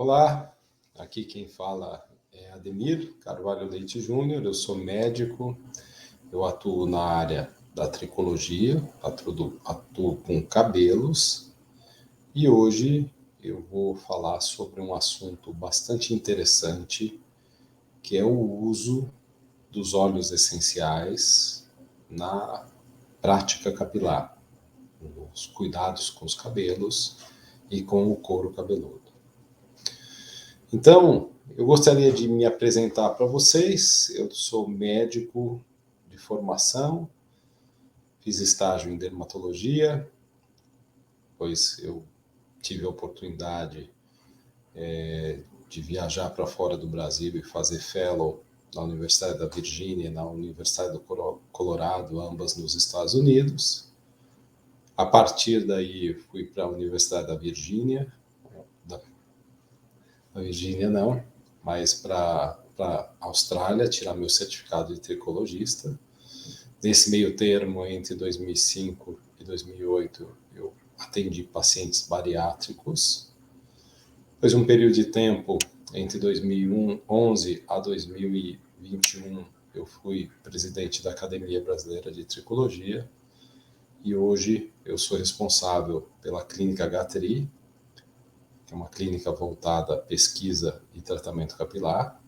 Olá, aqui quem fala é Ademir Carvalho Leite Júnior, eu sou médico, eu atuo na área da tricologia, atuo com cabelos e hoje eu vou falar sobre um assunto bastante interessante, que é o uso dos óleos essenciais na prática capilar, os cuidados com os cabelos e com o couro cabeludo. Então, eu gostaria de me apresentar para vocês. Eu sou médico de formação, fiz estágio em dermatologia, pois eu tive a oportunidade de viajar para fora do Brasil e fazer fellow na Universidade da Virgínia e na Universidade do Colorado, ambas nos Estados Unidos. A partir daí, fui para a Universidade da Virgínia, da Virgínia não, mas para a Austrália, tirar meu certificado de tricologista. Nesse meio termo, entre 2005 e 2008, eu atendi pacientes bariátricos. Depois de um período de tempo, entre 2011 a 2021, eu fui presidente da Academia Brasileira de Tricologia e hoje eu sou responsável pela Clínica Gatri, que é uma clínica voltada à pesquisa e tratamento capilar,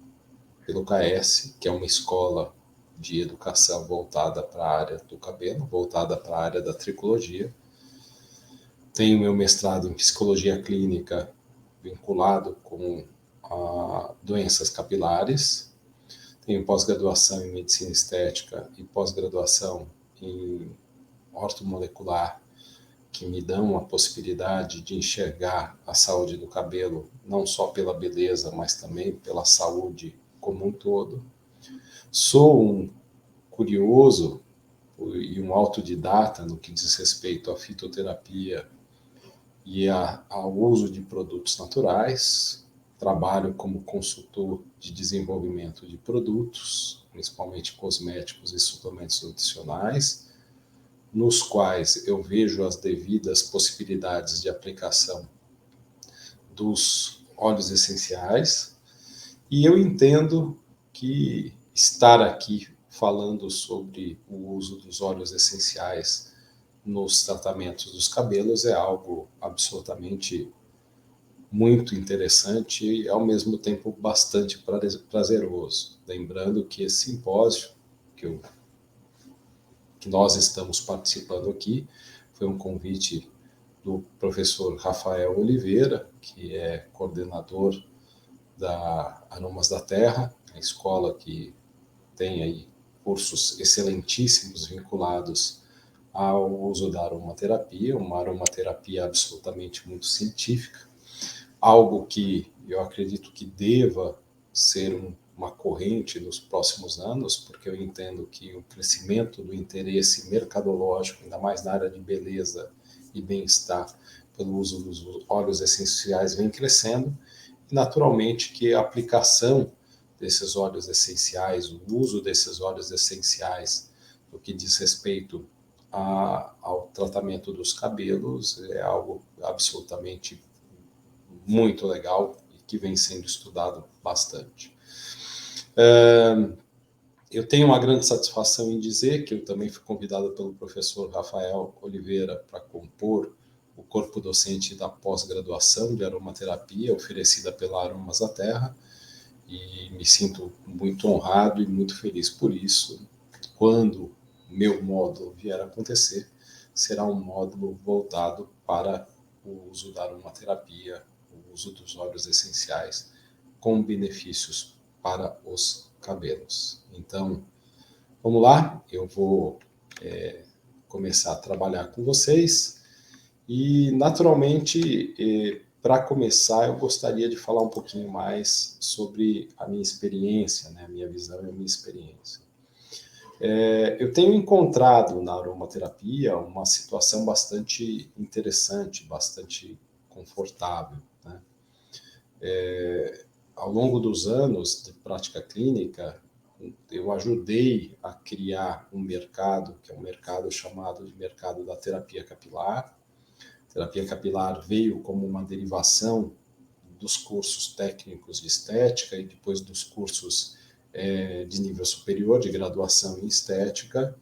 pelo KS, que é uma escola de educação voltada para a área do cabelo, voltada para a área da tricologia. Tenho meu mestrado em psicologia clínica vinculado com doenças capilares. Tenho pós-graduação em medicina estética e pós-graduação em ortomolecular, que me dão a possibilidade de enxergar a saúde do cabelo, não só pela beleza, mas também pela saúde como um todo. Sou um curioso e um autodidata no que diz respeito à fitoterapia e ao uso de produtos naturais. Trabalho como consultor de desenvolvimento de produtos, principalmente cosméticos e suplementos nutricionais, nos quais eu vejo as devidas possibilidades de aplicação dos óleos essenciais, e eu entendo que estar aqui falando sobre o uso dos óleos essenciais nos tratamentos dos cabelos é algo absolutamente muito interessante e, ao mesmo tempo, bastante prazeroso. Lembrando que esse simpósio que nós estamos participando aqui foi um convite do professor Rafael Oliveira, que é coordenador da Aromas da Terra, a escola que tem aí cursos excelentíssimos vinculados ao uso da aromaterapia, uma aromaterapia absolutamente muito científica, algo que eu acredito que deva ser uma corrente nos próximos anos, porque eu entendo que o crescimento do interesse mercadológico, ainda mais na área de beleza e bem-estar, pelo uso dos óleos essenciais vem crescendo, e naturalmente que a aplicação desses óleos essenciais, o uso desses óleos essenciais no que diz respeito ao tratamento dos cabelos é algo absolutamente muito legal e que vem sendo estudado bastante. Eu tenho uma grande satisfação em dizer que eu também fui convidado pelo professor Rafael Oliveira para compor o corpo docente da pós-graduação de aromaterapia oferecida pela Aromas da Terra, e me sinto muito honrado e muito feliz por isso. Quando meu módulo vier a acontecer, será um módulo voltado para o uso da aromaterapia, o uso dos óleos essenciais, com benefícios para os cabelos. Então, vamos lá, eu vou começar a trabalhar com vocês e, naturalmente, para começar, eu gostaria de falar um pouquinho mais sobre a minha experiência, né, a minha visão e a minha experiência. Eu tenho encontrado na aromaterapia uma situação bastante interessante, bastante confortável, né? Ao longo dos anos de prática clínica, eu ajudei a criar um mercado, que é um mercado chamado de mercado da terapia capilar. A terapia capilar veio como uma derivação dos cursos técnicos de estética e depois dos cursos de nível superior, de graduação em estética,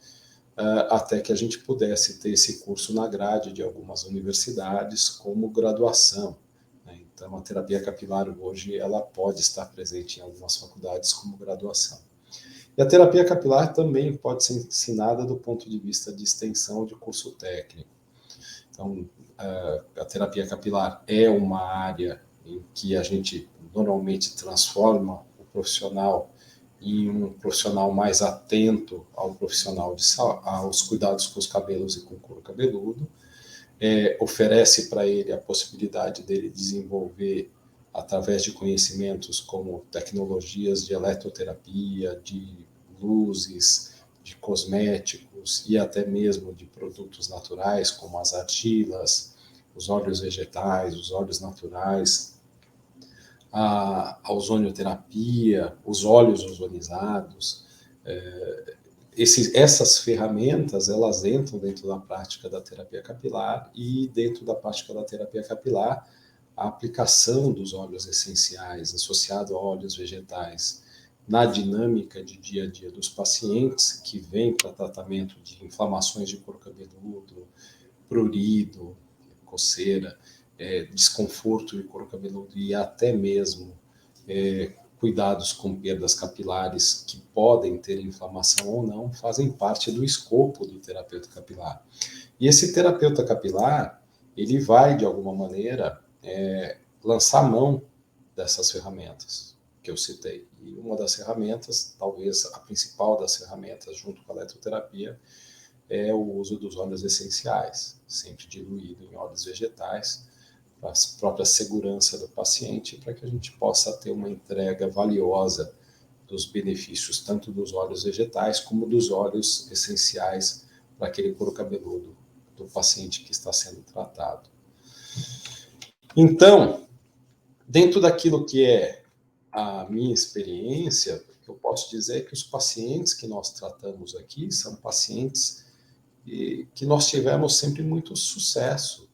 até que a gente pudesse ter esse curso na grade de algumas universidades como graduação. Né? Então, a terapia capilar hoje ela pode estar presente em algumas faculdades como graduação. E a terapia capilar também pode ser ensinada do ponto de vista de extensão de curso técnico. Então, a terapia capilar é uma área em que a gente normalmente transforma o profissional em um profissional mais atento ao profissional aos cuidados com os cabelos e com o couro cabeludo, oferece para ele a possibilidade dele desenvolver, através de conhecimentos como tecnologias de eletroterapia, de luzes, de cosméticos e até mesmo de produtos naturais, como as argilas, os óleos vegetais, os óleos naturais, a ozonioterapia, os óleos ozonizados. Essas ferramentas, elas entram dentro da prática da terapia capilar, e dentro da prática da terapia capilar, a aplicação dos óleos essenciais associado a óleos vegetais na dinâmica de dia a dia dos pacientes que vêm para tratamento de inflamações de couro cabeludo, prurido, coceira, desconforto de couro cabeludo e até mesmo cuidados com perdas capilares que podem ter inflamação ou não, fazem parte do escopo do terapeuta capilar. E esse terapeuta capilar, ele vai, de alguma maneira, lançar mão dessas ferramentas que eu citei. E uma das ferramentas, talvez a principal das ferramentas, junto com a eletroterapia, é o uso dos óleos essenciais, sempre diluído em óleos vegetais, para a própria segurança do paciente, para que a gente possa ter uma entrega valiosa dos benefícios, tanto dos óleos vegetais como dos óleos essenciais para aquele couro cabeludo do paciente que está sendo tratado. Então, dentro daquilo que é a minha experiência, eu posso dizer que os pacientes que nós tratamos aqui são pacientes que nós tivemos sempre muito sucesso.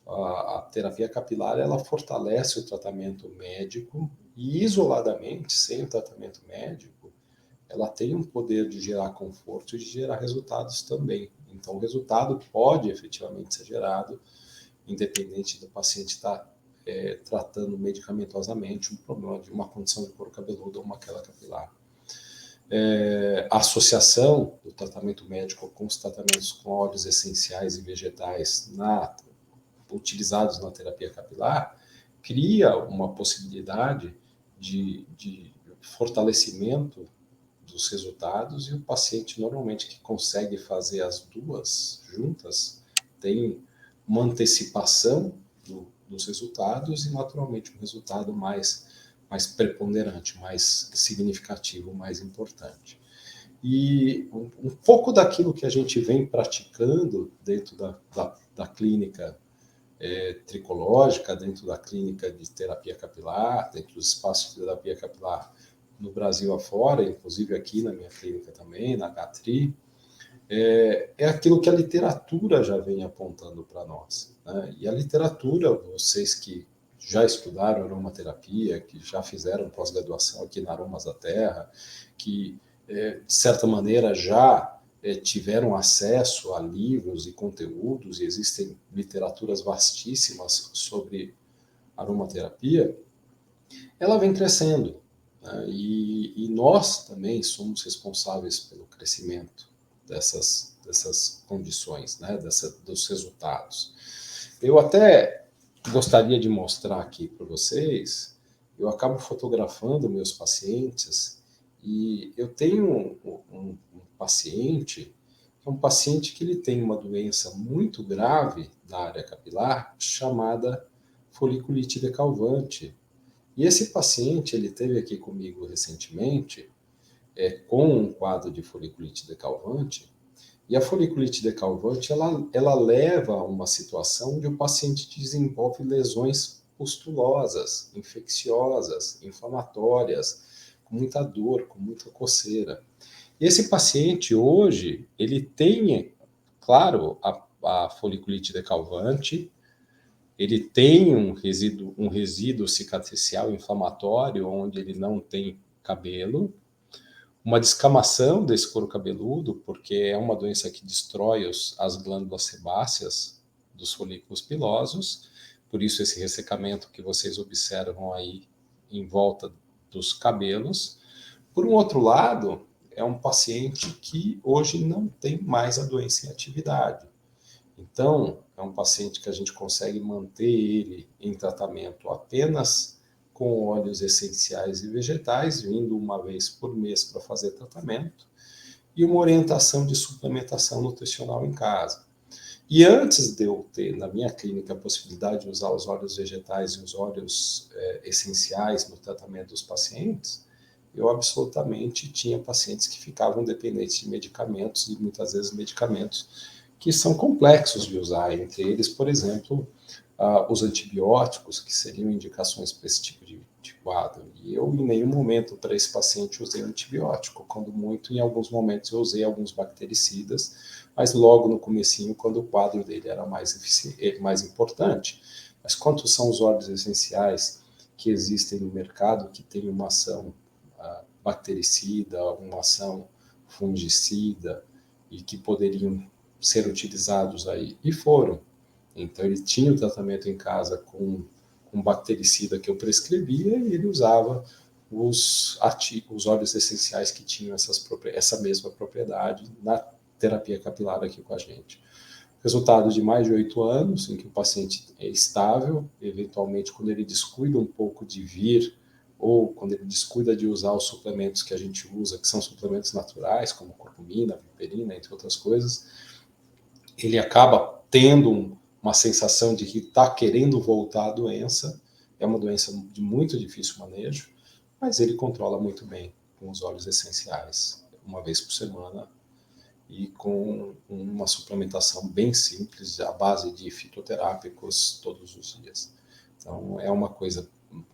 A terapia capilar, ela fortalece o tratamento médico e, isoladamente, sem o tratamento médico, ela tem um poder de gerar conforto e de gerar resultados também. Então, o resultado pode efetivamente ser gerado, independente do paciente estar tratando medicamentosamente um problema de uma condição de couro cabeludo ou uma queda capilar. A associação do tratamento médico com os tratamentos com óleos essenciais e vegetais utilizados na terapia capilar cria uma possibilidade de fortalecimento dos resultados, e o paciente normalmente que consegue fazer as duas juntas tem uma antecipação dos resultados e naturalmente um resultado mais preponderante, mais significativo, mais importante. E um pouco daquilo que a gente vem praticando dentro da clínica tricológica, dentro da clínica de terapia capilar, dentro dos espaços de terapia capilar no Brasil afora, inclusive aqui na minha clínica também, na Gatri, é aquilo que a literatura já vem apontando para nós. Né? E a literatura, vocês que já estudaram aromaterapia, que já fizeram pós-graduação aqui na Aromas da Terra, que, de certa maneira, já tiveram acesso a livros e conteúdos, e existem literaturas vastíssimas sobre aromaterapia, ela vem crescendo. Né? E nós também somos responsáveis pelo crescimento dessas condições, né? Dos resultados. Eu até gostaria de mostrar aqui para vocês, eu acabo fotografando meus pacientes, e eu tenho um paciente, que é um paciente que ele tem uma doença muito grave da área capilar, chamada foliculite decalvante. E esse paciente, ele esteve aqui comigo recentemente, com um quadro de foliculite decalvante, e a foliculite decalvante, ela leva a uma situação onde o paciente desenvolve lesões pustulosas, infecciosas, inflamatórias, com muita dor, com muita coceira. E esse paciente hoje, ele tem, claro, a foliculite decalvante, ele tem um resíduo cicatricial inflamatório onde ele não tem cabelo, uma descamação desse couro cabeludo, porque é uma doença que destrói as glândulas sebáceas dos folículos pilosos, por isso esse ressecamento que vocês observam aí em volta dos cabelos. Por um outro lado, é um paciente que hoje não tem mais a doença em atividade. Então, é um paciente que a gente consegue manter ele em tratamento apenas com óleos essenciais e vegetais, vindo uma vez por mês para fazer tratamento, e uma orientação de suplementação nutricional em casa. E antes de eu ter na minha clínica a possibilidade de usar os óleos vegetais e os óleos essenciais no tratamento dos pacientes, eu absolutamente tinha pacientes que ficavam dependentes de medicamentos, e muitas vezes medicamentos que são complexos de usar, entre eles, por exemplo, os antibióticos, que seriam indicações para esse tipo de quadro. E eu, em nenhum momento, para esse paciente, usei antibiótico. Quando muito, em alguns momentos, eu usei alguns bactericidas, mas logo no comecinho, quando o quadro dele era mais importante. Mas quantos são os óleos essenciais que existem no mercado que têm uma ação bactericida, uma ação fungicida, e que poderiam ser utilizados aí? E foram. Então ele tinha o tratamento em casa com um bactericida que eu prescrevia, e ele usava os óleos essenciais que tinham essa mesma propriedade na terapia capilar aqui com a gente. Resultado de mais de 8 anos, em que o paciente é estável, eventualmente quando ele descuida um pouco de vir, ou quando ele descuida de usar os suplementos que a gente usa, que são suplementos naturais, como curcumina, viperina, entre outras coisas, ele acaba tendo uma sensação de que está querendo voltar à doença. É uma doença de muito difícil manejo, mas ele controla muito bem com os óleos essenciais, uma vez por semana, e com uma suplementação bem simples, à base de fitoterápicos todos os dias. Então, é uma coisa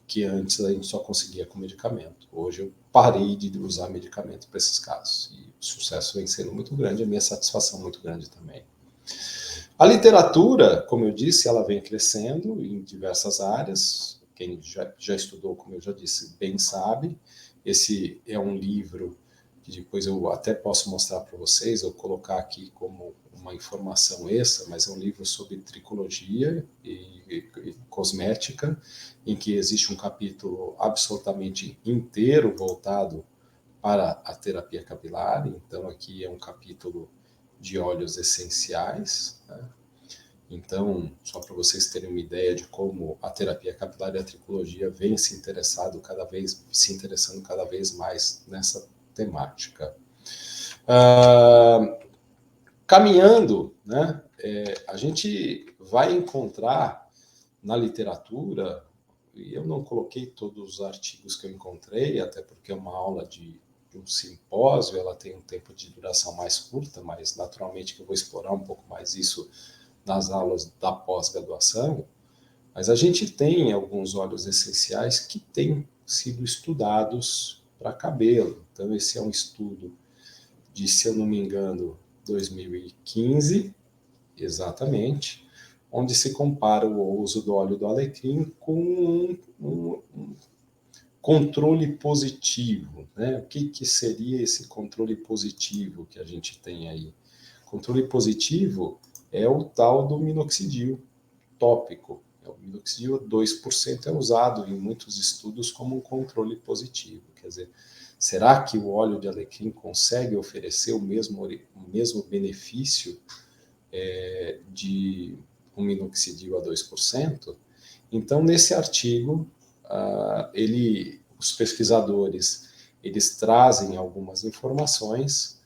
que antes a gente só conseguia com medicamento. Hoje eu parei de usar medicamento para esses casos. E o sucesso vem sendo muito grande, a minha satisfação muito grande também. A literatura, como eu disse, ela vem crescendo em diversas áreas. Quem já estudou, como eu já disse, bem sabe. Esse é um livro que depois eu até posso mostrar para vocês, ou colocar aqui como uma informação extra, mas é um livro sobre tricologia e cosmética, em que existe um capítulo absolutamente inteiro voltado para a terapia capilar. Então aqui é um capítulo de óleos essenciais, né? Então, só para vocês terem uma ideia de como a terapia capilar e a tricologia vem se interessando cada vez mais nessa temática. Caminhando, né, a gente vai encontrar na literatura, e eu não coloquei todos os artigos que eu encontrei, até porque é uma aula de um simpósio, ela tem um tempo de duração mais curta, mas naturalmente que eu vou explorar um pouco mais isso nas aulas da pós-graduação. Mas a gente tem alguns óleos essenciais que têm sido estudados para cabelo. Então, esse é um estudo de, se eu não me engano, 2015, exatamente, onde se compara o uso do óleo do alecrim com um controle positivo, né? O que seria esse controle positivo que a gente tem aí? Controle positivo é o tal do minoxidil tópico. O minoxidil 2% é usado em muitos estudos como um controle positivo. Quer dizer, será que o óleo de alecrim consegue oferecer o mesmo benefício de um minoxidil a 2%? Então, nesse artigo, os pesquisadores eles trazem algumas informações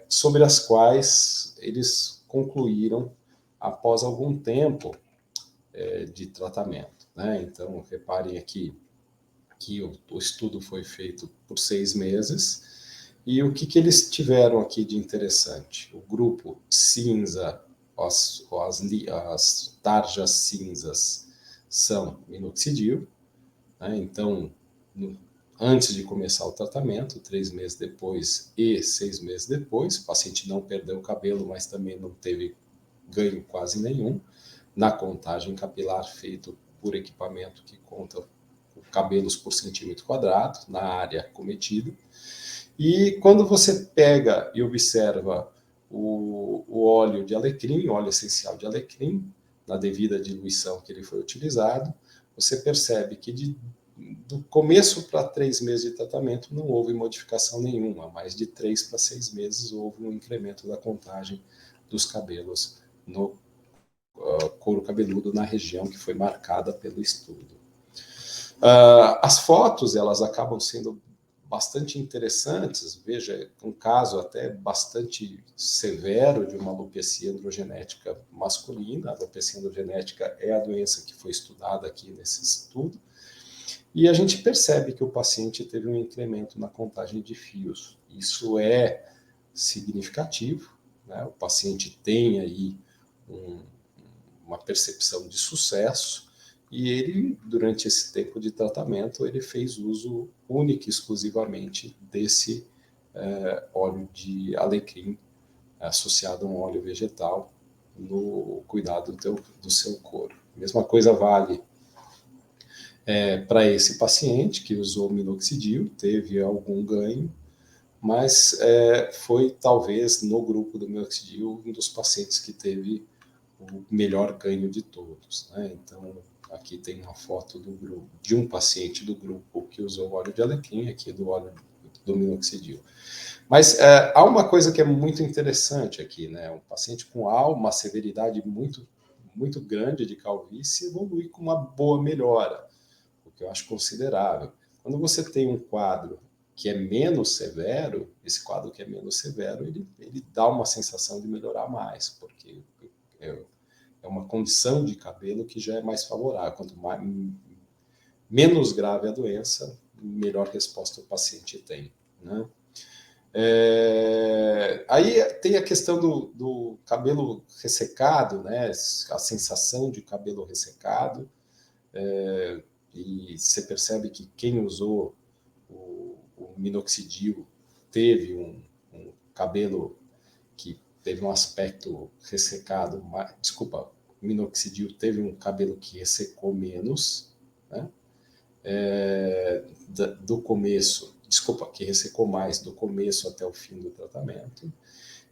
sobre as quais eles concluíram após algum tempo de tratamento, né? Então, reparem aqui que o estudo foi feito por 6 meses, e o que eles tiveram aqui de interessante? O grupo cinza, as tarjas cinzas são minoxidil, né? Então, antes de começar o tratamento, 3 meses depois e 6 meses depois, o paciente não perdeu o cabelo, mas também não teve ganho quase nenhum. na contagem capilar feito por equipamento que conta cabelos por centímetro quadrado, na área cometida. E quando você pega e observa o óleo de alecrim, óleo essencial de alecrim, na devida diluição que ele foi utilizado, você percebe que do começo para 3 meses de tratamento não houve modificação nenhuma, mas de 3 para 6 meses houve um incremento da contagem dos cabelos no couro cabeludo na região que foi marcada pelo estudo. As fotos, elas acabam sendo bastante interessantes. Veja, um caso até bastante severo de uma alopecia androgenética masculina. A alopecia androgenética é a doença que foi estudada aqui nesse estudo. E a gente percebe que o paciente teve um incremento na contagem de fios. Isso é significativo, né? O paciente tem aí uma percepção de sucesso, e ele, durante esse tempo de tratamento, ele fez uso único e exclusivamente desse óleo de alecrim associado a um óleo vegetal no cuidado do seu couro. Mesma coisa vale para esse paciente que usou minoxidil, teve algum ganho, mas foi talvez no grupo do minoxidil um dos pacientes que teve o melhor ganho de todos, né? Então, aqui tem uma foto do grupo, de um paciente do grupo que usou óleo de alecrim, aqui do óleo do minoxidil. Mas há uma coisa que é muito interessante aqui, né? Um paciente com uma severidade muito, muito grande de calvície evolui com uma boa melhora, o que eu acho considerável. Quando você tem um quadro que é menos severo, esse quadro que é menos severo, ele dá uma sensação de melhorar mais, porque é uma condição de cabelo que já é mais favorável. Quanto menos grave a doença, melhor resposta o paciente tem, né? Aí tem a questão do cabelo ressecado, né? A sensação de cabelo ressecado, e você percebe que quem usou o minoxidil teve um cabelo que teve um aspecto ressecado, desculpa, minoxidil teve um cabelo que ressecou menos, né? Do começo, desculpa, que ressecou mais do começo até o fim do tratamento.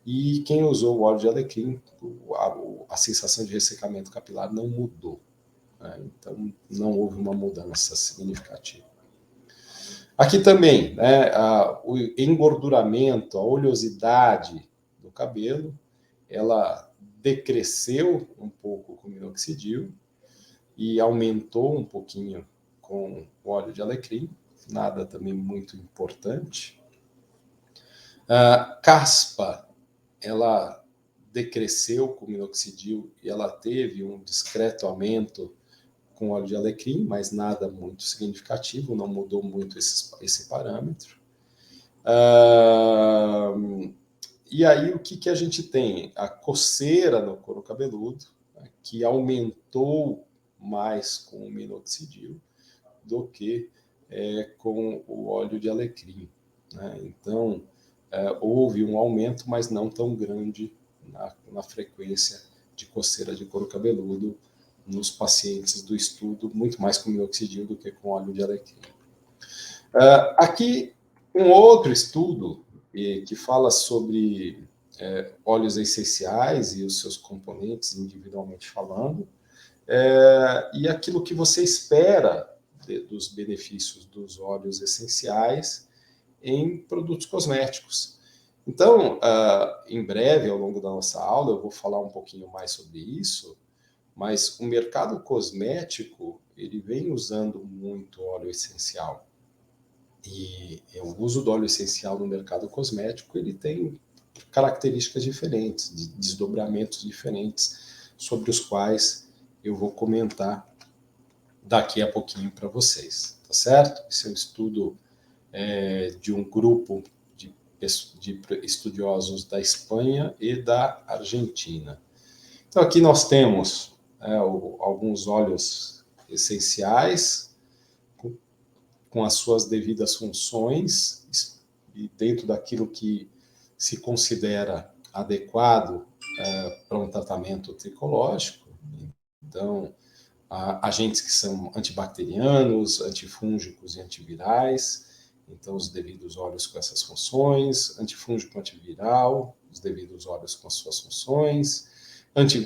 E quem usou o óleo de alecrim, a sensação de ressecamento capilar não mudou, né? Então não houve uma mudança significativa. Aqui também, né, o engorduramento, a oleosidade do cabelo, ela decresceu um pouco com o minoxidil e aumentou um pouquinho com o óleo de alecrim, nada também muito importante. A caspa, ela decresceu com o minoxidil e ela teve um discreto aumento com óleo de alecrim, mas nada muito significativo, não mudou muito esse parâmetro. E aí o que a gente tem? A coceira no couro cabeludo, né, que aumentou mais com o minoxidil do que com o óleo de alecrim, né? Então, houve um aumento, mas não tão grande na frequência de coceira de couro cabeludo nos pacientes do estudo, muito mais com minoxidil do que com óleo de alecrim. Aqui, um outro estudo que fala sobre óleos essenciais e os seus componentes, individualmente falando, e aquilo que você espera dos benefícios dos óleos essenciais em produtos cosméticos. Então, em breve, ao longo da nossa aula, eu vou falar um pouquinho mais sobre isso, mas o mercado cosmético, ele vem usando muito óleo essencial. E o uso do óleo essencial no mercado cosmético, ele tem características diferentes, desdobramentos diferentes, sobre os quais eu vou comentar daqui a pouquinho para vocês, tá certo? Esse é um estudo de um grupo de estudiosos da Espanha e da Argentina. Então, aqui nós temos alguns óleos essenciais com as suas devidas funções e dentro daquilo que se considera adequado para um tratamento tricológico. Então, agentes que são antibacterianos, antifúngicos e antivirais, então os devidos óleos com essas funções, antifúngico, antiviral, os devidos óleos com as suas funções,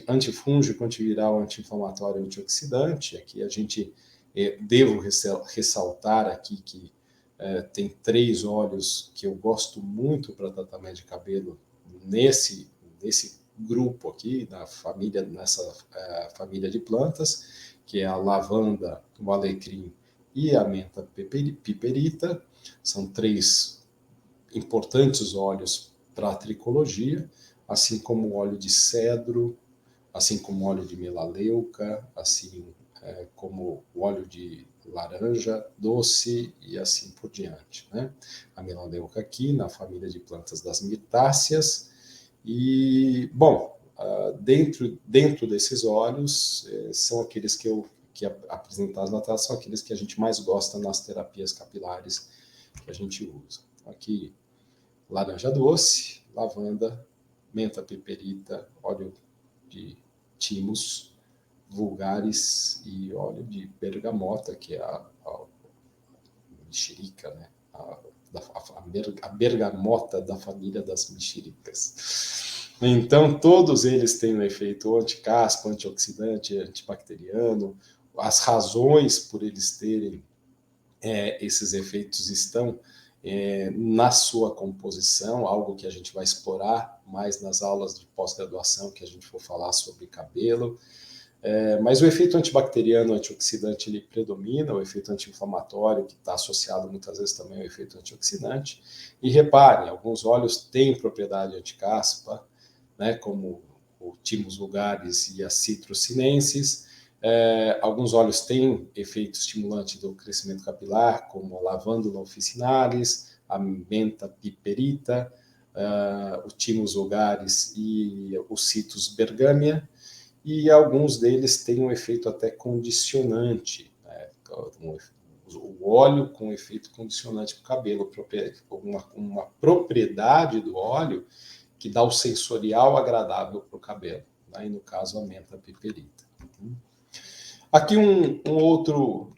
antifúngico, antiviral, anti-inflamatório, antioxidante. Aqui a gente devo ressaltar aqui que tem 3 óleos que eu gosto muito para tratamento de cabelo nesse grupo aqui, nessa família de plantas, que é a lavanda, o alecrim e a menta piperita. São 3 importantes óleos para a tricologia, assim como o óleo de cedro, assim como o óleo de melaleuca, assim como o óleo de laranja doce e assim por diante, né? A melaleuca aqui na família de plantas das mirtáceas. E, bom, dentro desses óleos, são aqueles que apresentados na tela, são aqueles que a gente mais gosta nas terapias capilares que a gente usa. Aqui, laranja doce, lavanda, menta piperita, óleo de thymus vulgaris e óleo de bergamota, que é a mexerica, né? A bergamota da família das mexericas. Então, todos eles têm um efeito anticaspa, antioxidante, antibacteriano. As razões por eles terem esses efeitos estão na sua composição, algo que a gente vai explorar mais nas aulas de pós-graduação que a gente for falar sobre cabelo. Mas o efeito antibacteriano, antioxidante, ele predomina, o efeito anti-inflamatório, que está associado muitas vezes também ao efeito antioxidante. E reparem, alguns óleos têm propriedade anticaspa, né, como o Thymus vulgaris e a Citrus sinensis. Alguns óleos têm efeito estimulante do crescimento capilar, como a lavandula officinalis, a menta piperita, o Thymus vulgaris e o Citrus bergamia. E alguns deles têm um efeito até condicionante, né? O óleo com efeito condicionante para o cabelo, uma propriedade do óleo que dá o sensorial agradável para o cabelo, né? E no caso a menta piperita. Aqui um outro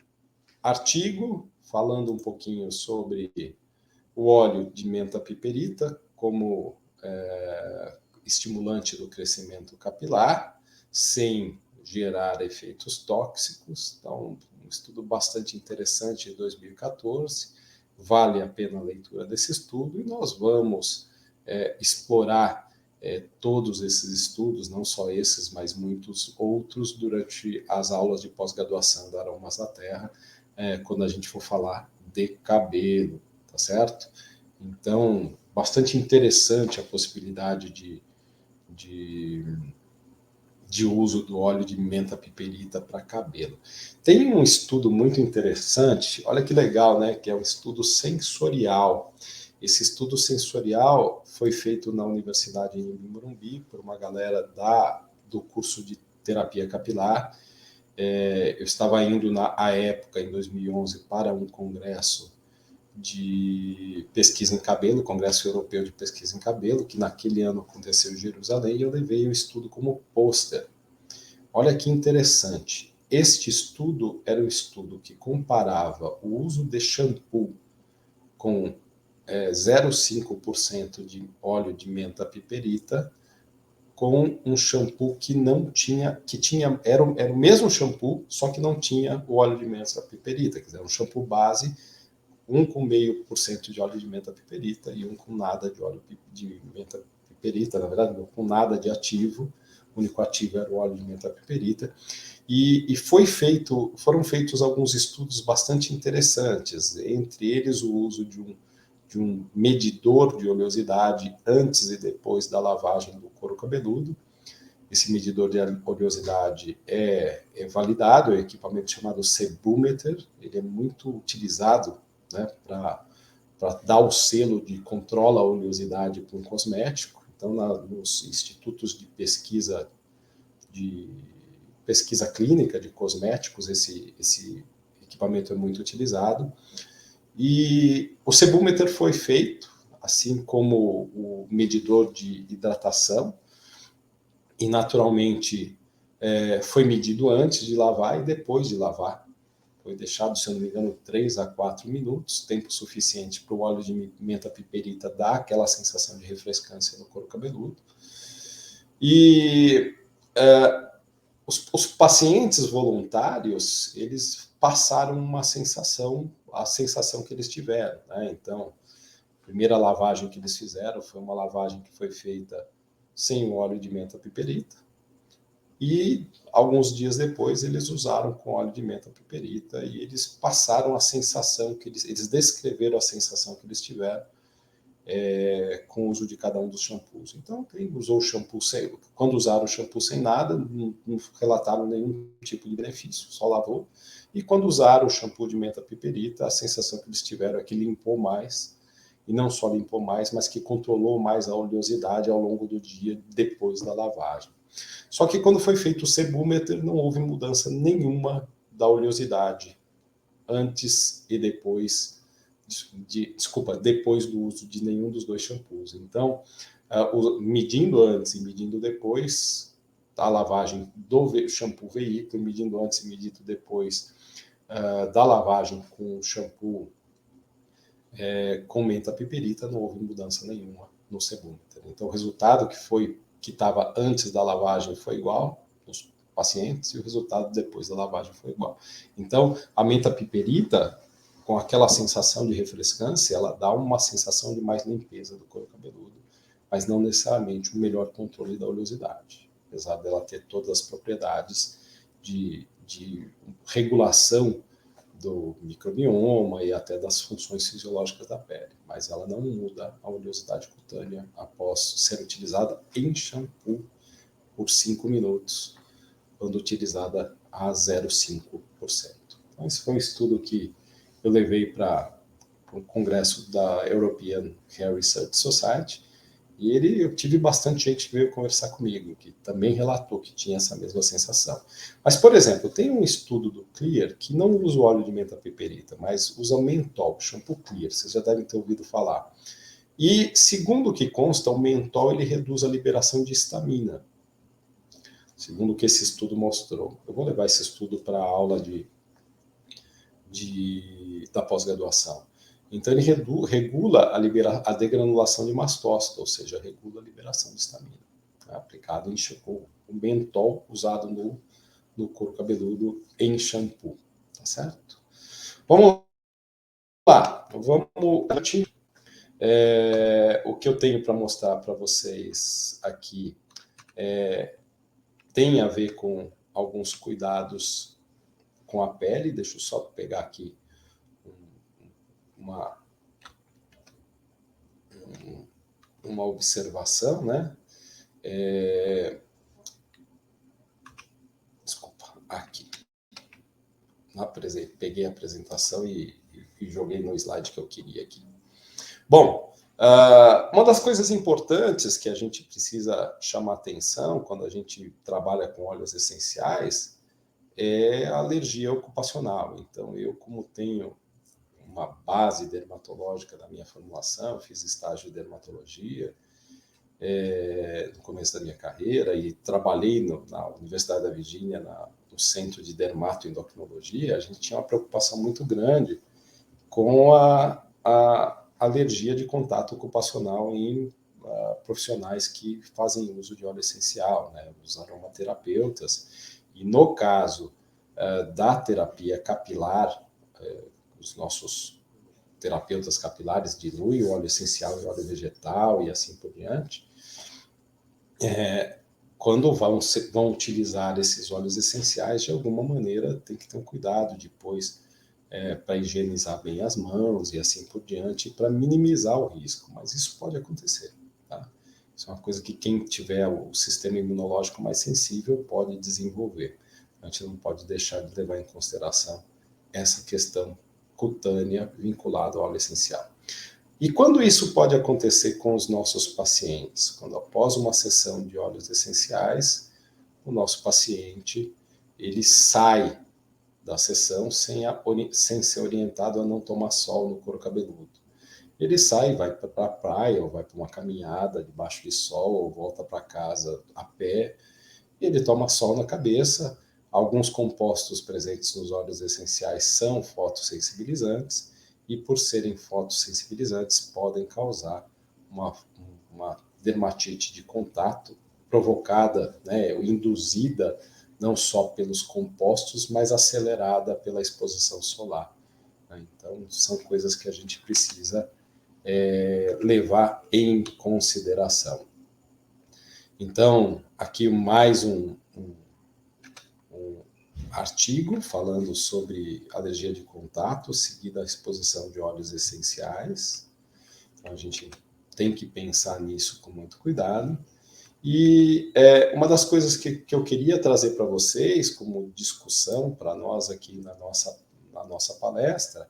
artigo falando um pouquinho sobre o óleo de menta piperita como estimulante do crescimento capilar, sem gerar efeitos tóxicos. Então, um estudo bastante interessante de 2014, vale a pena a leitura desse estudo, e nós vamos explorar todos esses estudos, não só esses, mas muitos outros, durante as aulas de pós-graduação da Aromas da Terra, quando a gente for falar de cabelo, tá certo? Então, bastante interessante a possibilidade de uso do óleo de menta piperita para cabelo. Tem um estudo muito interessante, olha que legal, né? Que é um estudo sensorial. Esse estudo sensorial foi feito na Universidade de Morumbi por uma galera do curso de terapia capilar. Eu estava indo à época, em 2011, para um congresso de pesquisa em cabelo, Congresso Europeu de Pesquisa em Cabelo, que naquele ano aconteceu em Jerusalém, e eu levei o estudo como pôster. Olha que interessante. Este estudo era um estudo que comparava o uso de shampoo com 0,5% de óleo de menta piperita com um shampoo que não tinha, era o mesmo shampoo, só que não tinha o óleo de menta piperita, quer dizer, um shampoo base, um com 0,5% de óleo de menta piperita e um com nada de óleo de menta piperita, na verdade, não com nada de ativo, o único ativo era o óleo de menta piperita, e foram feitos alguns estudos bastante interessantes, entre eles o uso de um medidor de oleosidade antes e depois da lavagem do couro cabeludo. Esse medidor de oleosidade é validado, é um equipamento chamado Sebúmeter, ele é muito utilizado, né, para dar o selo de controla a oleosidade para um cosmético. Então, nos institutos de pesquisa clínica de cosméticos, esse equipamento é muito utilizado. E o Sebúmeter foi feito, assim como o medidor de hidratação, e naturalmente foi medido antes de lavar e depois de lavar. Foi deixado, se eu não me engano, 3 a 4 minutos, tempo suficiente para o óleo de menta piperita dar aquela sensação de refrescância no couro cabeludo. E os pacientes voluntários, eles passaram a sensação que eles tiveram, né? Então, a primeira lavagem que eles fizeram foi uma lavagem que foi feita sem o óleo de menta piperita. E alguns dias depois eles usaram com óleo de menta piperita e eles passaram a sensação que eles descreveram a sensação que eles tiveram com o uso de cada um dos shampoos. Então, quem usou o shampoo quando usaram o shampoo sem nada, não relataram nenhum tipo de benefício, só lavou. E quando usaram o shampoo de menta piperita, a sensação que eles tiveram é que limpou mais, e não só limpou mais, mas que controlou mais a oleosidade ao longo do dia depois da lavagem. Só que quando foi feito o sebúmeter, não houve mudança nenhuma da oleosidade antes e depois depois do uso de nenhum dos dois shampoos. Então, medindo antes e medindo depois da lavagem do shampoo veículo, medindo antes e medindo depois da lavagem com shampoo com menta piperita, não houve mudança nenhuma no sebúmeter. Então, o resultado que estava antes da lavagem foi igual nos pacientes e o resultado depois da lavagem foi igual. Então, a menta piperita, com aquela sensação de refrescância, ela dá uma sensação de mais limpeza do couro cabeludo, mas não necessariamente o melhor controle da oleosidade, apesar dela ter todas as propriedades de regulação do microbioma e até das funções fisiológicas da pele, mas ela não muda a oleosidade cutânea após ser utilizada em shampoo por 5 minutos, quando utilizada a 0,5%. Então, esse foi um estudo que eu levei para o congresso da European Hair Research Society, e eu tive bastante gente que veio conversar comigo, que também relatou que tinha essa mesma sensação. Mas, por exemplo, tem um estudo do Clear que não usa o óleo de menta piperita, mas usa mentol, shampoo Clear, vocês já devem ter ouvido falar. E, segundo o que consta, o mentol ele reduz a liberação de histamina, segundo o que esse estudo mostrou. Eu vou levar esse estudo para a aula da pós-graduação. Então, ele regula a degranulação de mastócito, ou seja, regula a liberação de histamina, né? Aplicado em shampoo, o mentol usado no couro cabeludo em shampoo, tá certo? Vamos lá, o que eu tenho para mostrar para vocês aqui tem a ver com alguns cuidados com a pele. Deixa eu só pegar aqui uma observação, né? Desculpa, aqui. Peguei a apresentação e joguei no slide que eu queria aqui. Bom, uma das coisas importantes que a gente precisa chamar atenção quando a gente trabalha com óleos essenciais é a alergia ocupacional. Então, eu, como tenho uma base dermatológica da minha formação, fiz estágio de dermatologia no começo da minha carreira e trabalhei na Universidade da Virgínia, no Centro de Dermatoendocrinologia. A gente tinha uma preocupação muito grande com a alergia de contato ocupacional em profissionais que fazem uso de óleo essencial, né, os aromaterapeutas. E no caso da terapia capilar, os nossos terapeutas capilares diluem o óleo essencial e óleo vegetal e assim por diante. Quando vão utilizar esses óleos essenciais, de alguma maneira tem que ter um cuidado depois para higienizar bem as mãos e assim por diante, para minimizar o risco. Mas isso pode acontecer, tá? Isso é uma coisa que quem tiver o sistema imunológico mais sensível pode desenvolver. A gente não pode deixar de levar em consideração essa questão cutânea vinculada ao óleo essencial. E quando isso pode acontecer com os nossos pacientes? Quando após uma sessão de óleos essenciais, o nosso paciente ele sai da sessão sem ser orientado a não tomar sol no couro cabeludo. Ele sai, vai para a praia, ou vai para uma caminhada debaixo de sol, ou volta para casa a pé, ele toma sol na cabeça. Alguns compostos presentes nos óleos essenciais são fotossensibilizantes, e por serem fotossensibilizantes, podem causar uma dermatite de contato provocada, né, induzida não só pelos compostos, mas acelerada pela exposição solar. Então, são coisas que a gente precisa levar em consideração. Então, aqui mais um artigo falando sobre alergia de contato seguida à exposição de óleos essenciais. Então, a gente tem que pensar nisso com muito cuidado. E uma das coisas que eu queria trazer para vocês como discussão para nós aqui na nossa palestra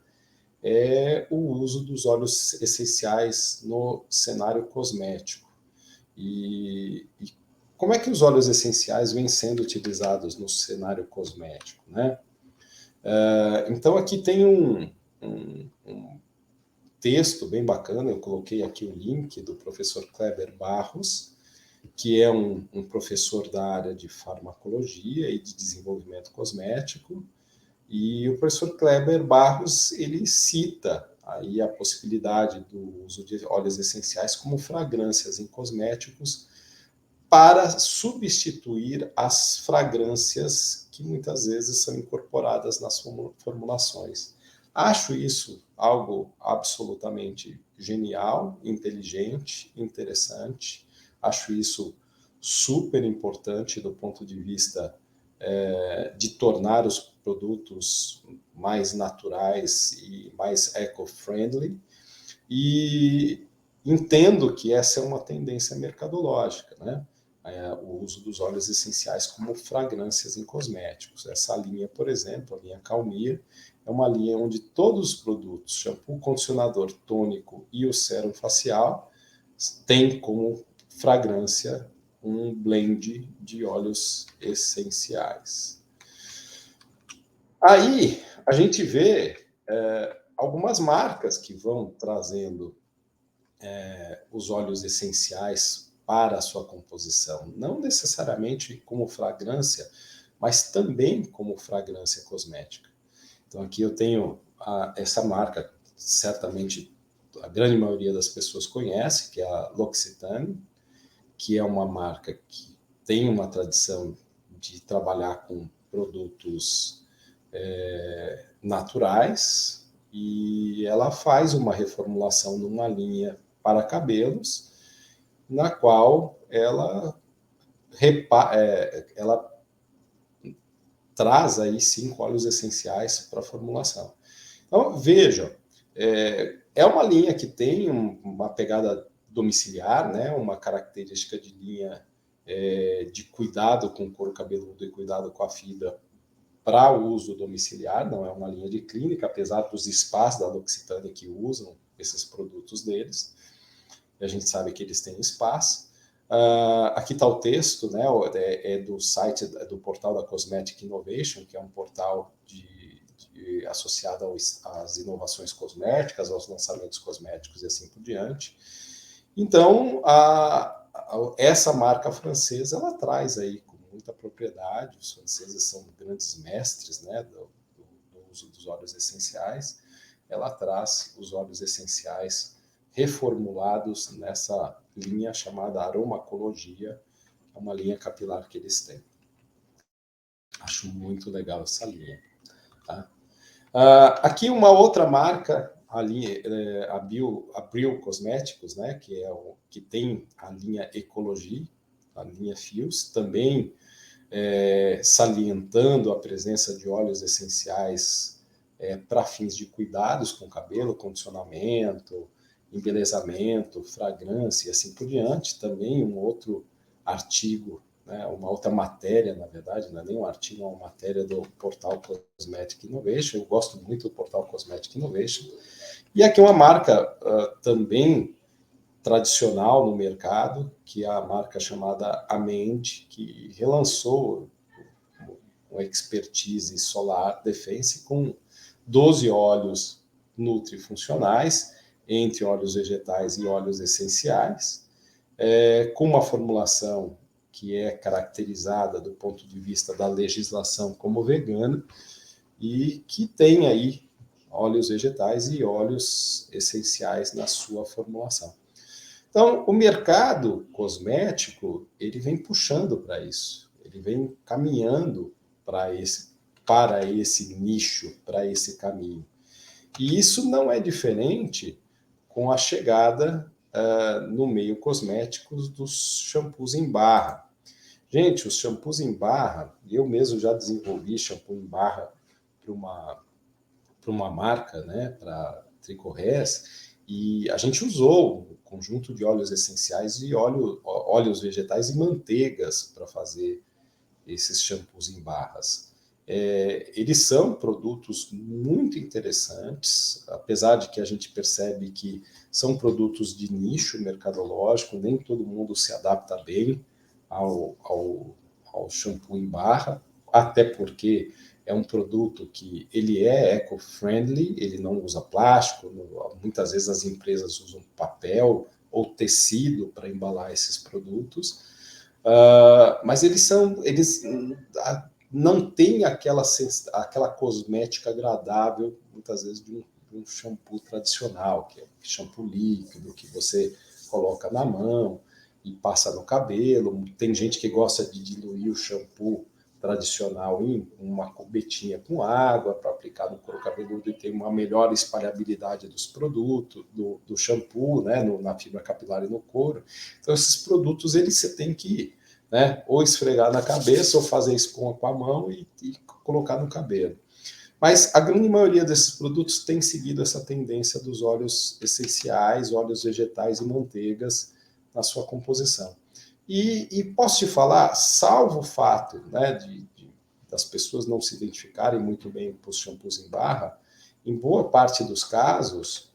é o uso dos óleos essenciais no cenário cosmético. E como é que os óleos essenciais vêm sendo utilizados no cenário cosmético, né? Então, aqui tem um texto bem bacana, eu coloquei aqui o link do professor Kleber Barros, que é um professor da área de farmacologia e de desenvolvimento cosmético, e o professor Kleber Barros, ele cita aí a possibilidade do uso de óleos essenciais como fragrâncias em cosméticos para substituir as fragrâncias que muitas vezes são incorporadas nas formulações. Acho isso algo absolutamente genial, inteligente, interessante. Acho isso super importante do ponto de vista de tornar os produtos mais naturais e mais eco-friendly. E entendo que essa é uma tendência mercadológica, né? O uso dos óleos essenciais como fragrâncias em cosméticos. Essa linha, por exemplo, a linha Calmia, é uma linha onde todos os produtos, shampoo, condicionador, tônico e o sérum facial, têm como fragrância um blend de óleos essenciais. Aí a gente vê algumas marcas que vão trazendo os óleos essenciais para a sua composição, não necessariamente como fragrância, mas também como fragrância cosmética. Então aqui eu tenho essa marca, certamente a grande maioria das pessoas conhece, que é a L'Occitane, que é uma marca que tem uma tradição de trabalhar com produtos naturais, e ela faz uma reformulação numa linha para cabelos, na qual ela traz aí 5 óleos essenciais para a formulação. Então, vejam, é uma linha que tem uma pegada domiciliar, né? Uma característica de linha de cuidado com o couro cabeludo e cuidado com a fibra para uso domiciliar, não é uma linha de clínica, apesar dos spas da L'Occitane que usam esses produtos deles. A gente sabe que eles têm spas. Aqui está o texto, né? É do site, do portal da Cosmetic Innovation, que é um portal associado às inovações cosméticas, aos lançamentos cosméticos e assim por diante. Então, essa marca francesa, ela traz aí com muita propriedade, os franceses são grandes mestres, né, do uso dos óleos essenciais, ela traz os óleos essenciais reformulados nessa linha chamada aromacologia, que é uma linha capilar que eles têm. Acho muito legal essa linha. Tá? Aqui uma outra marca, a Abril Cosméticos, né, que tem a linha Ecologie, a linha Fios, também salientando a presença de óleos essenciais para fins de cuidados com o cabelo, condicionamento, embelezamento, fragrância e assim por diante. Também um outro artigo, né, uma outra matéria, na verdade, não é nem um artigo, é uma matéria do portal Cosmetic Innovation. Eu gosto muito do portal Cosmetic Innovation. E aqui uma marca também tradicional no mercado, que é a marca chamada Amend, que relançou uma expertise Solar Defense com 12 óleos nutrifuncionais, entre óleos vegetais e óleos essenciais, com uma formulação que é caracterizada do ponto de vista da legislação como vegana e que tem aí óleos vegetais e óleos essenciais na sua formulação. Então, o mercado cosmético, ele vem puxando para isso, ele vem caminhando para esse nicho, para esse caminho. E isso não é diferente com a chegada no meio cosméticos dos shampoos em barra. Gente, os shampoos em barra, eu mesmo já desenvolvi shampoo em barra para uma marca, né, para Tricorés, e a gente usou um conjunto de óleos essenciais e óleos vegetais e manteigas para fazer esses shampoos em barras. Eles são produtos muito interessantes, apesar de que a gente percebe que são produtos de nicho mercadológico, nem todo mundo se adapta bem ao shampoo em barra, até porque é um produto que ele é eco-friendly, ele não usa plástico, muitas vezes as empresas usam papel ou tecido para embalar esses produtos, mas eles não têm aquela cosmética agradável, muitas vezes, de um shampoo tradicional, que é shampoo líquido, que você coloca na mão e passa no cabelo. Tem gente que gosta de diluir o shampoo tradicional em uma cubetinha com água para aplicar no couro cabeludo e ter uma melhor espalhabilidade dos produtos, do shampoo, né, na fibra capilar e no couro. Então, esses produtos, você tem que, né, ou esfregar na cabeça ou fazer espuma com a mão e colocar no cabelo. Mas a grande maioria desses produtos tem seguido essa tendência dos óleos essenciais, óleos vegetais e manteigas na sua composição. E posso te falar, salvo o fato, né, das pessoas não se identificarem muito bem com os shampoos em barra, em boa parte dos casos,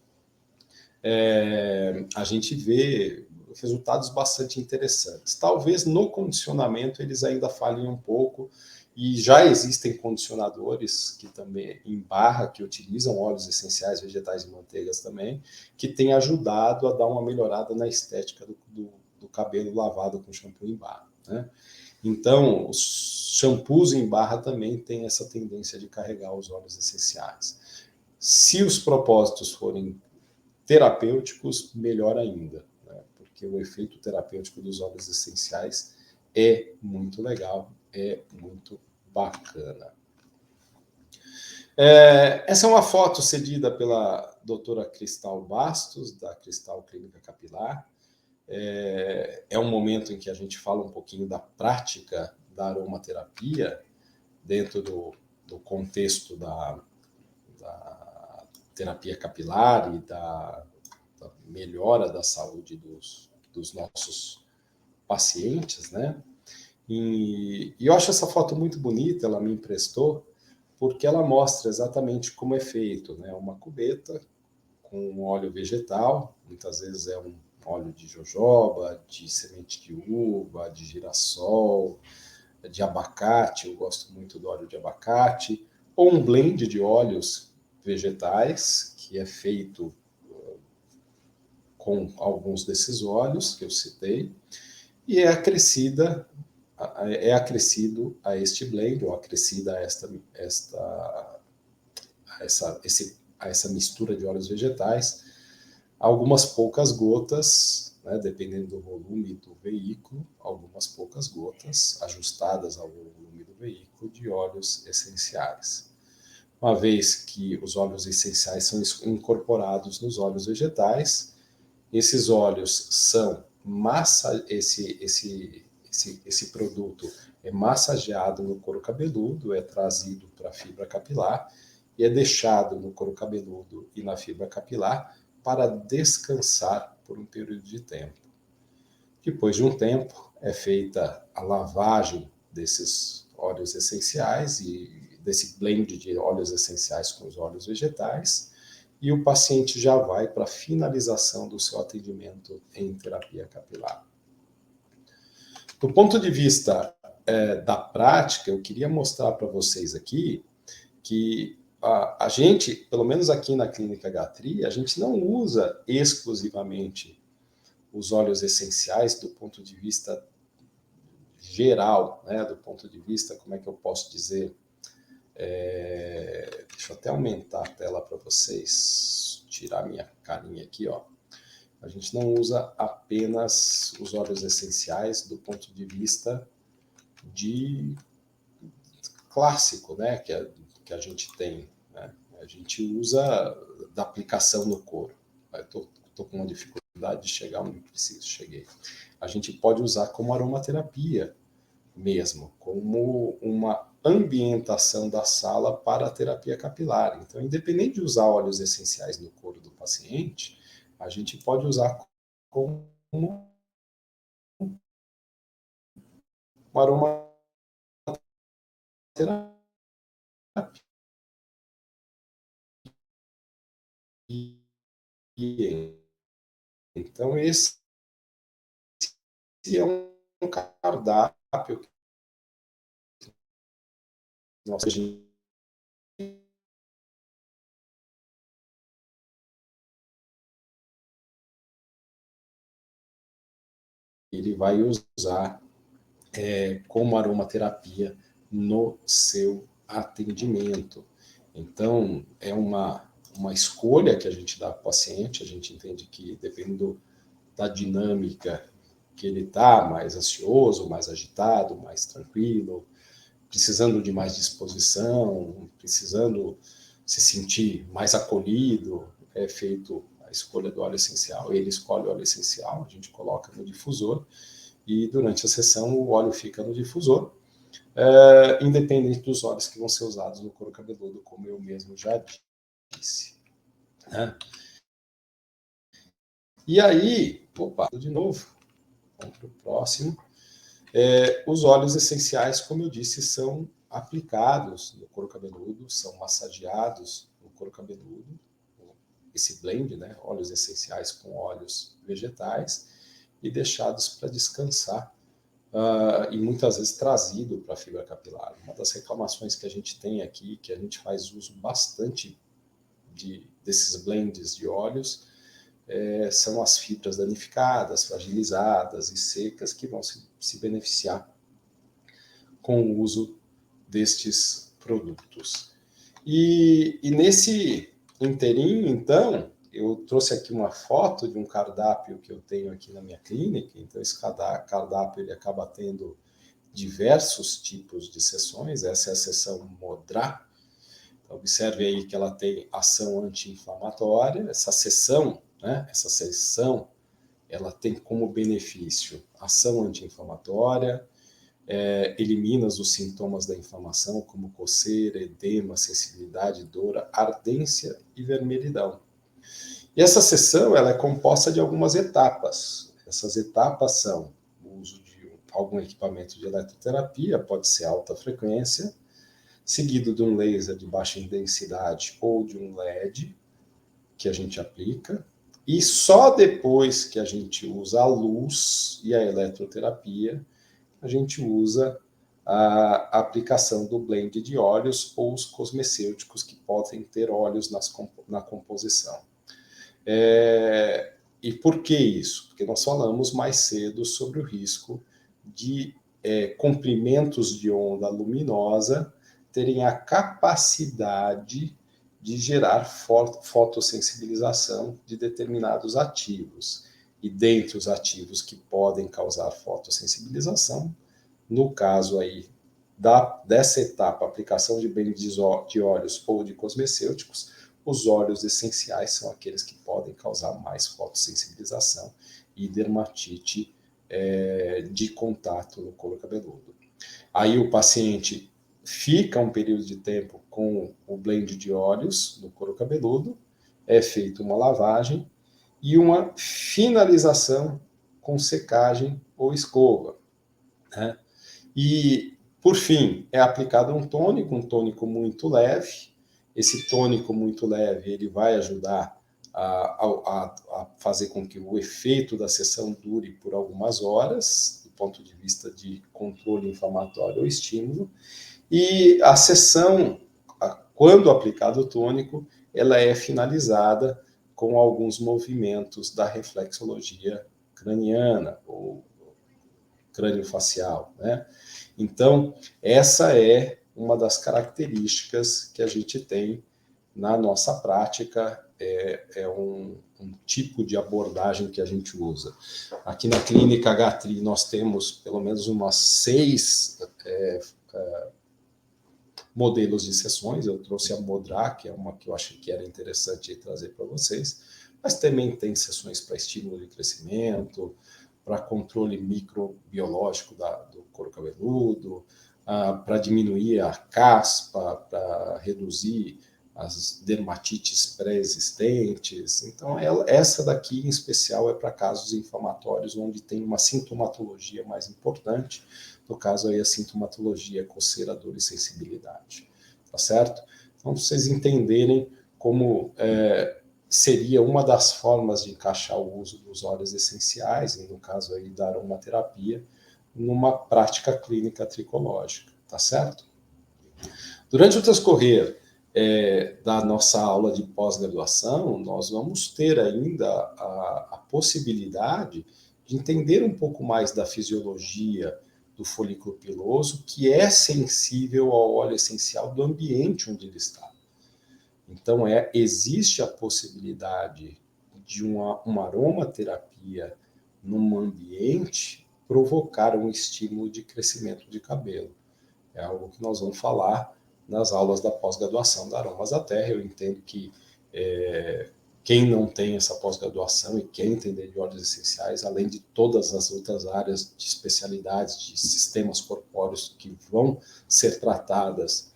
a gente vê resultados bastante interessantes. Talvez no condicionamento eles ainda falhem um pouco, e já existem condicionadores que também em barra que utilizam óleos essenciais, vegetais e manteigas também, que têm ajudado a dar uma melhorada na estética do cabelo lavado com shampoo em barra, né? Então, os shampoos em barra também têm essa tendência de carregar os óleos essenciais. Se os propósitos forem terapêuticos, melhor ainda, né? Porque o efeito terapêutico dos óleos essenciais é muito legal, é muito bacana. Essa é uma foto cedida pela doutora Cristal Bastos, da Cristal Clínica Capilar. É um momento em que a gente fala um pouquinho da prática da aromaterapia dentro do contexto da terapia capilar e da melhora da saúde dos nossos pacientes, né? E eu acho essa foto muito bonita, ela me emprestou, porque ela mostra exatamente como é feito, né? Uma cubeta com um óleo vegetal, muitas vezes é um óleo de jojoba, de semente de uva, de girassol, de abacate, eu gosto muito do óleo de abacate, ou um blend de óleos vegetais, que é feito com alguns desses óleos que eu citei, e é acrescido a este blend, ou acrescida a essa mistura de óleos vegetais, algumas poucas gotas, né, dependendo do volume do veículo, algumas poucas gotas ajustadas ao volume do veículo de óleos essenciais. Uma vez que os óleos essenciais são incorporados nos óleos vegetais, esses óleos são esse produto é massageado no couro cabeludo, é trazido para a fibra capilar e é deixado no couro cabeludo e na fibra capilar para descansar por um período de tempo. Depois de um tempo, é feita a lavagem desses óleos essenciais e desse blend de óleos essenciais com os óleos vegetais, e o paciente já vai para a finalização do seu atendimento em terapia capilar. Do ponto de vista da prática, eu queria mostrar para vocês aqui que a gente, pelo menos aqui na Clínica Gatri, a gente não usa exclusivamente os óleos essenciais do ponto de vista geral, né, do ponto de vista, como é que eu posso dizer, deixa eu até aumentar a tela para vocês, tirar minha carinha aqui, ó. A gente não usa apenas os óleos essenciais do ponto de vista de clássico, né, que a gente tem, né? A gente usa da aplicação no couro. Eu tô com uma dificuldade de chegar onde preciso, cheguei. A gente pode usar como aromaterapia mesmo, como uma ambientação da sala para a terapia capilar. Então, independente de usar óleos essenciais no couro do paciente, a gente pode usar como uma aromaterapia. Então, esse é um cardápio que nós ele vai usar como aromaterapia no seu atendimento. Então, é uma escolha que a gente dá para o paciente, a gente entende que dependendo da dinâmica que ele está, mais ansioso, mais agitado, mais tranquilo, precisando de mais disposição, precisando se sentir mais acolhido, é feito a escolha do óleo essencial. Ele escolhe o óleo essencial, a gente coloca no difusor e durante a sessão o óleo fica no difusor, independente dos óleos que vão ser usados no couro cabeludo, como eu mesmo já disse. Né? E aí, opa, de novo, vamos para o próximo. Os óleos essenciais, como eu disse, são aplicados no couro cabeludo, são massageados no couro cabeludo, esse blend, né, óleos essenciais com óleos vegetais, e deixados para descansar, e muitas vezes trazido para a fibra capilar. Uma das reclamações que a gente tem aqui, que a gente faz uso bastante desses blends de óleos, são as fibras danificadas, fragilizadas e secas que vão se beneficiar com o uso destes produtos. E nesse inteirinho, então, eu trouxe aqui uma foto de um cardápio que eu tenho aqui na minha clínica. Então, esse cardápio ele acaba tendo diversos tipos de sessões. Essa é a sessão Modra. Então, observe aí que ela tem ação anti-inflamatória. Essa sessão, ela tem como benefício ação anti-inflamatória, elimina os sintomas da inflamação, como coceira, edema, sensibilidade, dor, ardência e vermelhidão. E essa sessão ela é composta de algumas etapas. Essas etapas são o uso de algum equipamento de eletroterapia, pode ser alta frequência, seguido de um laser de baixa intensidade ou de um LED, que a gente aplica, e só depois que a gente usa a luz e a eletroterapia, a gente usa a aplicação do blend de óleos ou os cosmecêuticos que podem ter óleos na composição. E por que isso? Porque nós falamos mais cedo sobre o risco de comprimentos de onda luminosa terem a capacidade de gerar fotossensibilização de determinados ativos. E dentre os ativos que podem causar fotossensibilização, no caso aí dessa etapa, aplicação de blends de óleos ou de cosmecêuticos, os óleos essenciais são aqueles que podem causar mais fotossensibilização e dermatite de contato no couro cabeludo. Aí o paciente fica um período de tempo com o blend de óleos no couro cabeludo, é feita uma lavagem e uma finalização com secagem ou escova. Né? E, por fim, é aplicado um tônico muito leve. Esse tônico muito leve ele vai ajudar a fazer com que o efeito da sessão dure por algumas horas, do ponto de vista de controle inflamatório ou estímulo. E a sessão, quando aplicado o tônico, ela é finalizada com alguns movimentos da reflexologia craniana, ou crâniofacial, né? Então, essa é uma das características que a gente tem na nossa prática, é um tipo de abordagem que a gente usa. Aqui na clínica H-TRI nós temos pelo menos umas 6 modelos de sessões. Eu trouxe a Modra, que é uma que eu achei que era interessante trazer para vocês, mas também tem sessões para estímulo de crescimento, para controle microbiológico do couro cabeludo, para diminuir a caspa, para reduzir as dermatites pré-existentes. Então, essa daqui em especial é para casos inflamatórios, onde tem uma sintomatologia mais importante. No caso aí, a sintomatologia é coceira, dor e sensibilidade. Tá certo? Então, para vocês entenderem como seria uma das formas de encaixar o uso dos óleos essenciais, e no caso aí da aromaterapia, numa prática clínica tricológica, tá certo? Durante o transcorrer da nossa aula de pós-graduação, nós vamos ter ainda a possibilidade de entender um pouco mais da fisiologia do folículo piloso, que é sensível ao óleo essencial do ambiente onde ele está. Então, existe a possibilidade de uma aromaterapia num ambiente provocar um estímulo de crescimento de cabelo. É algo que nós vamos falar nas aulas da pós-graduação da Aromas da Terra. Eu entendo que quem não tem essa pós-graduação e quer entender de óleos essenciais, além de todas as outras áreas de especialidades, de sistemas corpóreos que vão ser tratadas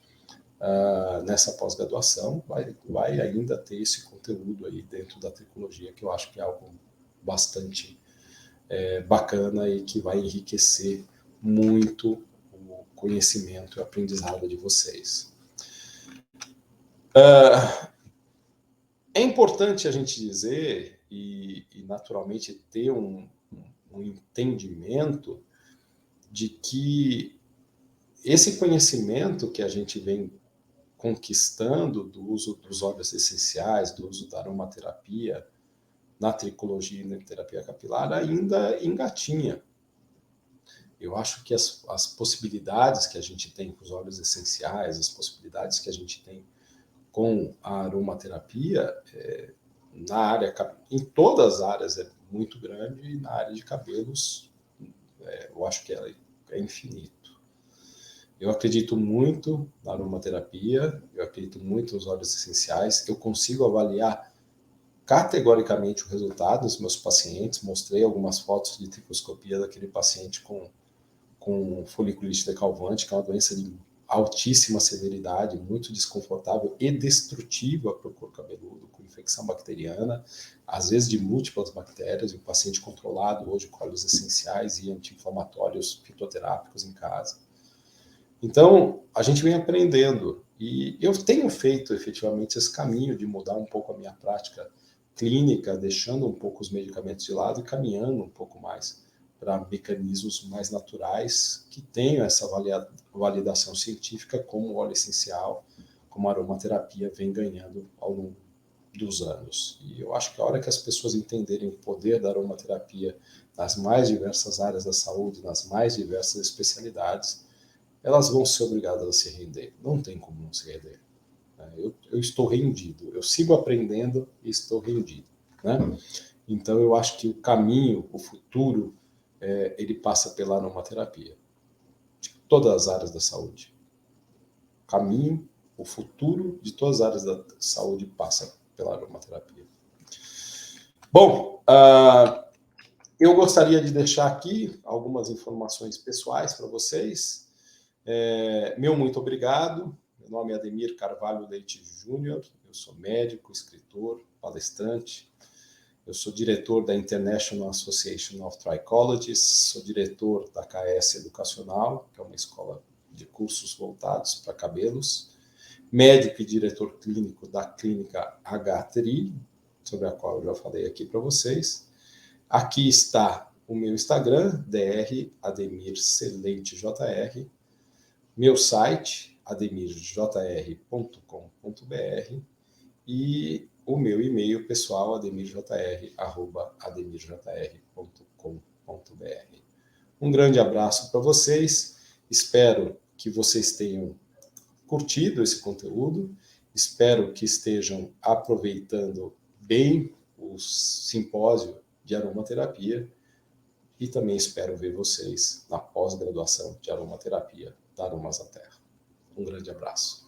nessa pós-graduação, vai ainda ter esse conteúdo aí dentro da tricologia, que eu acho que é algo bastante bacana e que vai enriquecer muito o conhecimento e o aprendizado de vocês. É importante a gente dizer e naturalmente ter um entendimento de que esse conhecimento que a gente vem conquistando do uso dos óleos essenciais, do uso da aromaterapia na tricologia e na terapia capilar ainda engatinha. Eu acho que as possibilidades que a gente tem com os óleos essenciais, as possibilidades que a gente tem com a aromaterapia, na área, em todas as áreas é muito grande, e na área de cabelos eu acho que é infinito. Eu acredito muito na aromaterapia, eu acredito muito nos óleos essenciais, eu consigo avaliar categoricamente o resultado dos meus pacientes. Mostrei algumas fotos de tricoscopia daquele paciente com foliculite decalvante, que é uma doença de altíssima severidade, muito desconfortável e destrutiva para o couro cabeludo, com infecção bacteriana, às vezes de múltiplas bactérias, um paciente controlado hoje com óleos essenciais e anti-inflamatórios fitoterápicos em casa. Então, a gente vem aprendendo, e eu tenho feito efetivamente esse caminho de mudar um pouco a minha prática clínica, deixando um pouco os medicamentos de lado e caminhando um pouco mais para mecanismos mais naturais que tenham essa validação científica, como o óleo essencial, como a aromaterapia vem ganhando ao longo dos anos. E eu acho que a hora que as pessoas entenderem o poder da aromaterapia nas mais diversas áreas da saúde, nas mais diversas especialidades, elas vão ser obrigadas a se render. Não tem como não se render. Eu estou rendido. Eu sigo aprendendo e estou rendido. Né? Então, eu acho que o caminho, o futuro, ele passa pela aromaterapia. De todas as áreas da saúde. O caminho, o futuro de todas as áreas da saúde passa pela aromaterapia. Bom, eu gostaria de deixar aqui algumas informações pessoais para vocês. Meu muito obrigado. Meu nome é Ademir Carvalho Leite Júnior. Eu sou médico, escritor, palestrante. Eu sou diretor da International Association of Trichologists, sou diretor da KS Educacional, que é uma escola de cursos voltados para cabelos, médico e diretor clínico da clínica H-TRI, sobre a qual eu já falei aqui para vocês. Aqui está o meu Instagram, Dr. Ademir C. Leite Jr., meu site, ademirjr.com.br, e o meu e-mail pessoal, ademirjr@ademirjr.com.br. Um grande abraço para vocês. Espero que vocês tenham curtido esse conteúdo. Espero que estejam aproveitando bem o simpósio de aromaterapia e também espero ver vocês na pós-graduação de aromaterapia da Aromas da Terra. Um grande abraço.